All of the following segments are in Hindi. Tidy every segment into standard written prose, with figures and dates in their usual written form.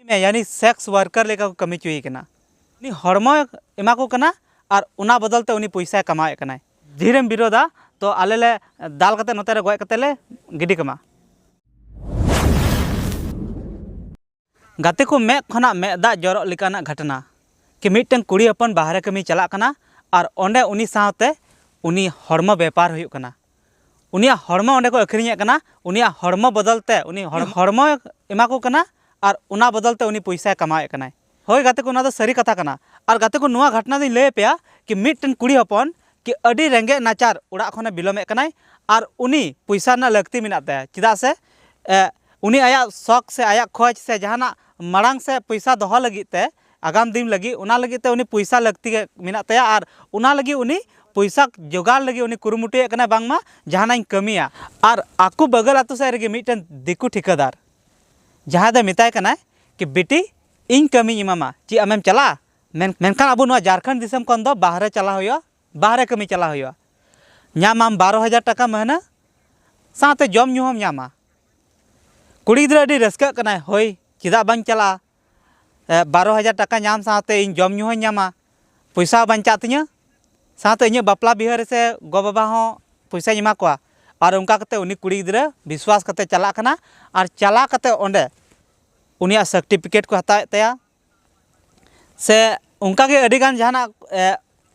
में यानी सेक्स वर्कर लेका को कमी चुई कना उनी हड़मो एमा को कना और उना बदलते उनी पैसा कमाए कना धीरेम विरोधा तो आले ले दाल कते नोते रे गय कते ले गिडी कमा गाते को मे खना मे दा जरो लिकाना घटना कि मिटन कुड़ी अपन बाहरे कमी चला कना और ओंडे उनी साथे उनी हड़मो व्यापार हुयुक कना उनिया हड़मो ओंडे को अखरिञे कना उनिया हड़मो बदलते उनी हड़मो एमा को कना और उना बदलते उनी पैसा कमाए कना होय गाते को ना दो सरी कथा कना और गाते को नुआ घटना दिन ले पेया कि मिटन कुड़ी हपन कि अडी रेंगे नाचार उड़ा खने बिलोमे कनाय और उनी पैसा ना लगती मिनाते चिदा से उनी आया शौक से आया खोज से जहाना मांग से पैसा दोह लगिते आगाम दिन लगी उना लगिते उनी पैसा लगती मिनाते और उना लगी उनी पैसा जोगाड़ लगी उनी कुरुमुटे कना बांगमा जहाना कमिया और आकु बगल आतु से रेगे मिटन दिकु ठिकादार जहाँ दे मिताय कना कि बेटी इन कमी इमामा ची आमेम चला मेनखान अब झारखंड दिसम कौन दो बाहरे चला हुआ बाहरे कमी चला हुआ नाम 12,000 टाका महीना साथे जम ᱧᱩ हम नामा कुड़ी गिद्रा अडी रस्का कना होय चिदा बां चला 12,000 टाका नाम साथे इन जम ᱧᱩ नामा पैसा बांचा तिया साथे इन बापला बिहार से गो बाबा हो पैसा एमा कोआ और उनका कते उनी कुड़ी गिद्रा विश्वास कते चला कना और चला कते ओंडे उनिया सर्टिफिकेट को हताए तया से उनका के अडी गान जहाना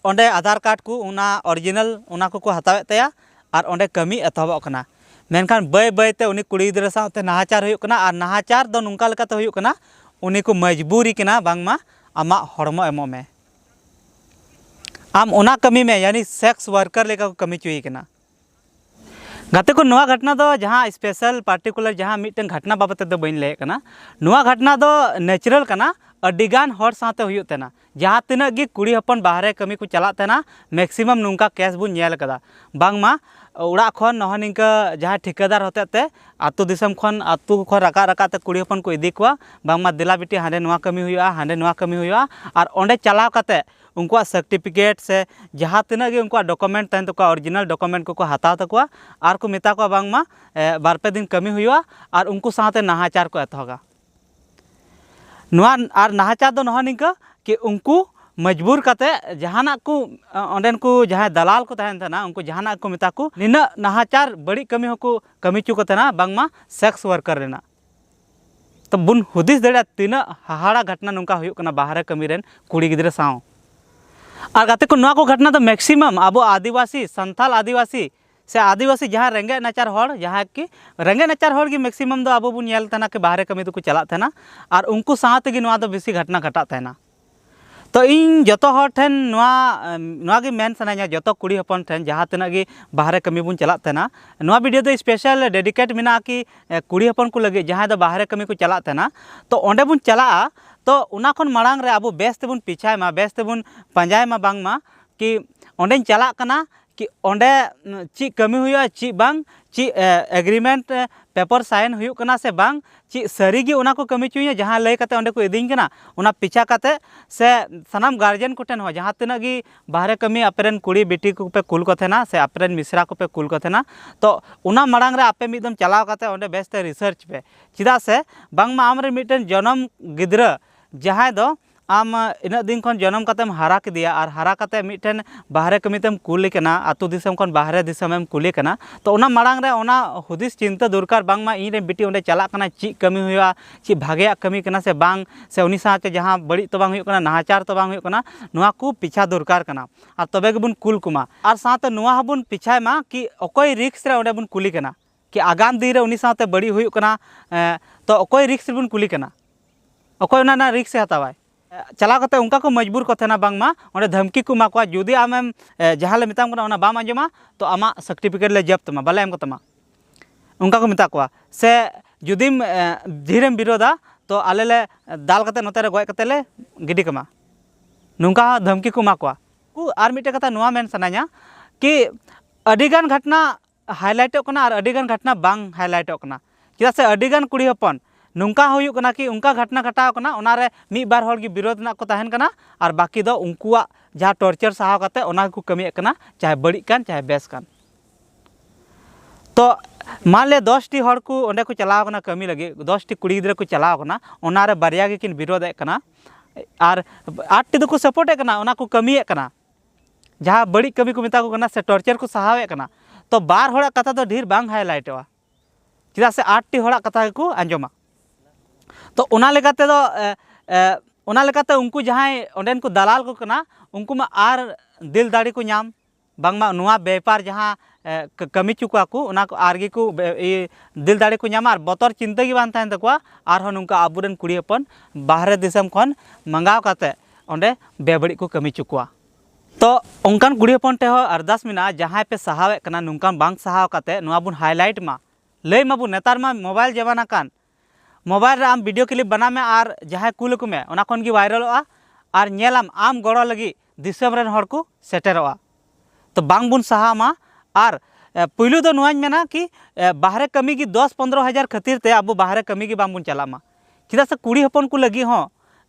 ओंडे आधार कार्ड को उना ओरिजिनल उना को हतावे तया और ओंडे कमी एतहबक कना मेनखान बय बयते उनी कुड़ी गिद्रा साथे नाहाचार हुयुक कना और नाहाचार दो नुंका लेकाते हुयुक कना उनी को मजबूरी कना बांगमा आमा हड़मो एमो में आम उना कमी में यानी सेक्स वर्कर लेका को कमी चुई कना गाते को नुआ घटना दो जहाँ स्पेशल पार्टिकुलर जहाँ मिटन घटना बाबते दो बइन ले कना नुआ घटना दो नेचुरल कना अडिगान हर साथे हुयुक तेना जहाँ तिना गी कुड़ी हपन बाहरे कमी को चला तेना मैक्सिमम नुंका केस बुन नेल कदा बांगमा उड़ा खन नह निंका जहाँ ठिकादार होते ते आतु दिसम खन आतु खन राका राका ते कुड़ी हपन को इदी कोआ बांगमा दिला बेटी हांडे नुआ कमी हुयुआ हांडे नुआ कमी हुयुआ और ओंडे चलाव काते उनका सर्टिफिकेट से जहाँ तना उनका डॉक्यूमेंट तहन तक ओरिजिनल डॉक्यूमेंट को हताव तकवा और को मेता को बांगमा बारपे दिन कमी हुआ और उनको साथे नाहाचार को एतहगा नुआ और नाहाचार दो नह निंका कि उनको मजबूर काते जहाना को ओंडेन को जहाँ दलाल को तहन तना उनको जहाना को मेता को निना नाहाचार बड़ी कमी होको कमी चुको तना बांगमा सेक्स वर्कर रेना तो बुन हुदिस दड़ा तीना हाहाड़ा घटना नुंका हुयुक कना बाहरे कमी रेन कुड़ी गिद्रा साव और गाते को नुआ को घटना तो मैक्सिमम अब आदिवासी संथाल आदिवासी से आदिवासी जहाँ रेंगे नाचार हर जहाँ कि रेंगे नाचार हर की मैक्सिमम दो अब बुन नेल तना के बाहरे कमी तो को चला तना और उनको साथ गी नुआ दो बेसी घटना घटा तना तो इन जतो हर ठेन नुआ गी मेन सनाया जतो कुड़ी हपन ठेन जहाँ तना गी बाहरे कमी बुन चला तना नुआ वीडियो दो स्पेशल डेडिकेट मिना कि कुड़ी हपन को लगे जहाँ दो बाहरे कमी को चला तना तो ओंडे बुन चला तो उना खन मांग रे अब बेस तेबुन पिछाय मा बेस तेबुन पंजाय मा बांग मा कि ओंडे चला कना कि ओंडे ची कमी हुआ ची बांग ची एग्रीमेंट पेपर साइन हुयुक कना से बांग ची सरी गी उना को कमी चुई जहाँ लय कते ओंडे को इदिंग कना उना पिछा कते से सनाम गार्जियन को ठेन हो जहाँ तना गी बाहरे कमी अपेरन कुड़ी बेटी को पे कुल को थेना से अपेरन मिश्रा को पे कुल को थेना तो उना मांग रे आपे मिदम चलाव कते ओंडे बेसते रिसर्च पे चिदा से बांग मा आमरे मिटन जन्म गिद्रा जहाँ दो आम इन दिन खन जन्म कतेम हारा किदिया और हारा कते मिटन बाहरे कमीतेम कुली कना आतु दिसम खन बाहरे दिसमेम कुली कना तो ओना मांग रे ओना हुदिस चिंता दरकार बांगमा इन रे बेटी ओंडे चला कना ची कमी हुआ ची भागेया कमी कना से बांग से उनी साथे जहाँ बड़ी तो बांग हुयुक कना नाहाचार तो बांग हुयुक कना नुआ को पिछा दरकार कना और तबे गेबुन कुल कुमा और साथे नुआ हबुन पिछाय मा कि अकोय रिक्स रे ओंडे बुन कुली कना कि आगाम दिन रे उनी साथे बड़ी हुयुक कना तो अकोय रिक्स रे बुन कुली कना अकोय ना रिक्स हतावाय चला कते उनका को मजबूर को थेना बांगमा ओंडे धमकी को माकवा जुदी आमेम जहाँ ले मिताम कना ओना बाम आंजमा तो आमा सर्टिफिकेट ले जब्त मा बाले एम कतमा उनका को मिता कोआ से जुदीम धीरेम विरोधा तो आले ले दाल कते नोते रे गय कते ले गिडी कमा नुंका धमकी को माकवा को आर मिटे कथा नुआ मेन सनाया कि अडिगान घटना हाईलाइटो कना और अडिगान घटना बांग हाईलाइटो कना चिदा से अडिगान कुड़ी हपन नुंका हुयुक कना कि उनका घटना घटाव कना ओनारे मी बार हर की विरोध ना को तहन कना और बाकी दो उनकुआ जहाँ टॉर्चर सहाव कते ओना को कमी कना चाहे बड़ी कान चाहे बेस कान तो मान ले 10 टी हड़ को ओंडे को चलाव कना कमी लगे 10 टी कुड़ी गिद्रा को चलाव कना ओनारे बारिया गे किन विरोध कना और 8 टी को सपोर्ट कना ओना को कमी कना जहाँ बड़ी कमी को मेता को कना से टॉर्चर को सहावे कना तो बार हड़ा कथा तो ढेर बांग हाईलाइटवा चेदा से 8 टी हड़ा कथा को आंजमा तो ओना लेकाते दो ओना लेकाते उनको जहाँ ओंडेन को दलाल को कना उनको मा आर दिल दाड़ी को नाम बांगमा नुआ व्यापार जहाँ कमी चुका को उना को आरगे को दिल दाड़ी को नाम और बतर चिंता की बान तहन तकवा आर नुका आबुरन कुड़ी हपन बाहर दिसम खन मंगाव काते ओंडे बेबड़ी को कमी चुकवा तो उनकान कुड़ी हपन टे अरदास मेना जहाँ पे सहावे कना नुकान बांग सहाव काते नुआ बुन हाईलाइट मा लय माबु नेतार मा मोबाइल जमाना कान मोबाइल रे आम वीडियो क्लिप बना में और जहाँ कूल को में ओना खन गी वायरलोआ और नेलाम आम गड़ो लगी दिसम रेन हड़ को सेटेरोआ तो बांग बुन सहा मा और पुलू दो नुआñ मेना कि बाहरे कमी की 10-15 हज़ार खातिर ते अब बाहरे कमी की बांग बुन चलामा चेदा से कुड़ी हपन को लगी हो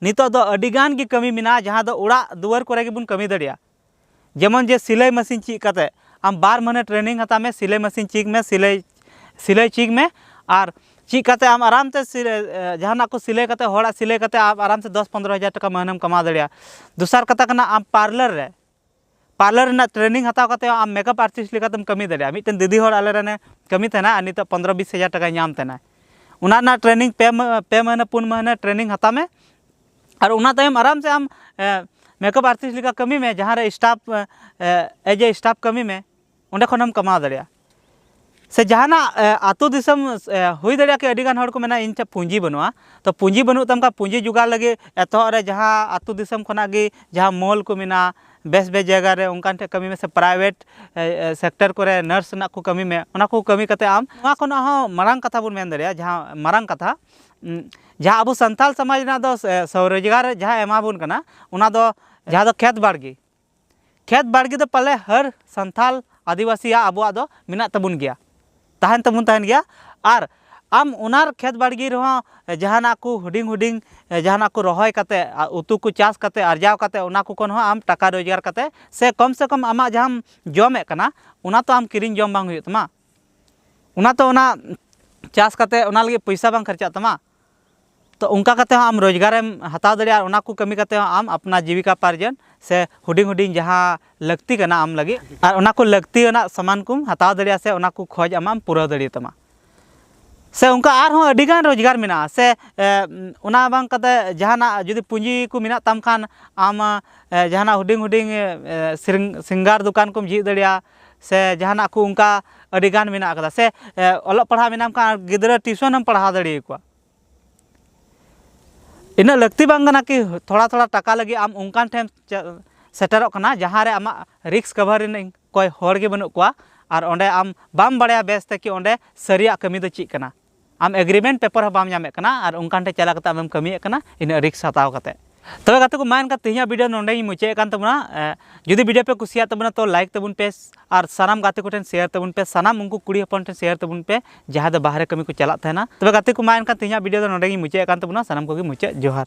नितो दो अडिगान की कमी मेना जहाँ दो उड़ा दुआर करे बुन कमी दड़िया जेमन जे सिलाई मशीन चीज काते आम 12 महीने ट्रेनिंग हता में सिलाई मशीन चीज में सिलाई चीज में और चीज काते आम आराम से जहाँ को सिलाई काते होड़ा सिलाई काते आप आराम से 10-15 हज़ार टका महीना कमा दड़िया दूसर कथा कना आम पार्लर ना ट्रेनिंग हताव काते आम मेकअप आर्टिस्ट लेकातम कमी दड़िया मिटन दीदी हड़ आले ने कमी तेना नित 15-20 हज़ार टका नाम तेना उना ना ट्रेनिंग पे महीने 4 महीने ट्रेनिंग हता में और उना तायम आराम से आम मेकअप आर्टिस्ट लेका कमी में जहाँ रे स्टाफ एज ए स्टाफ कमी में उंडे खन हम कमा दड़िया से जहाना आतु दिसम हुई दड़िया कि अडिगान हड़ को मेना इन चे पूंजी बनुआ तो पूंजी बनु तमका पूंजी जुगाड़ लगे एतो रे जहाँ आतु दिसम खना गे जहाँ मॉल को मेना बेस जगह रे उनकान ठे कमी में से प्राइवेट सेक्टर को नर्स ना को कमी में उना को कमी कते आम नुआ खन हो मारंग कथा बुन मेन दड़िया जहाँ मारंग कथा जहाँ अब संथाल समाज ना दो स्वरोजगार जहाँ एमा बुन कना उना दो जहाँ दो खेत बाड़गी दो पले हर संथाल आदिवासी आबुआ दो मिना तबुन गया तहन गया और आम उनार खेत बाड़गी रहो जहाना को हुडिंग जहाना को रोहय काते उतु को चाष काते अर्जाव काते उना को कोन हो आम टाका रोजगार काते से कम आमा जहां जमे कना उना तो आम किरिंग जम बांग हुई तमा उना तो उना चाष काते उना लगे पैसा बांग खर्चा तमा तो उनका काते आम रोजगारेम हताव दड़िया उना को कमी काते आम अपना जीविका पार्जन से हुडिंग जहाँ लगती कना आम लगे और उना को लगती सामान को हताव दड़िया से उना को खोज आम पूरा दड़िया तमा से उनका और हो अडिगान रोजगार मेना से उना बांग कते जहाना जुदी पूंजी को मेना तम खान आम जहाना हुडिंग सिंगार दुकान को झीज दड़िया से जहाना को उनका अडिगान मेना कदा से ओलोग पढ़ा मेना का गिदरा ट्यूशन हम पढ़ा दड़िया को इना लगती बांग कना कि थोड़ा टाका लगे आम उनकान ठेम सेटरो कना जहाँ रे आमा रिक्स कवर इन कोई हड़ गे बनु कोआ और ओंडे आम बाम बड़ाया बेसते कि ओंडे सरिया कमी दो चीज कना आम एग्रीमेंट पेपर बाम नामे कना और उनकान ठे चला कते आम कमी कना इन रिक्स हताव कते तबे गाते को मान का तेहिया वीडियो नोंडे मुचे कान तबना जुदी वीडियो पे कुसिया तबना तो लाइक तबुन पे और सानाम गाते को ठेन शेयर तबुन पे सानाम उनको कुड़ी हपन ठेन शेयर तबुन पे जहाँ दो बाहर कमी को चला तहना तबे गाते को मान का तेहिया वीडियो नोंडे मुचे कान तबना सानाम को मुचे जोहार।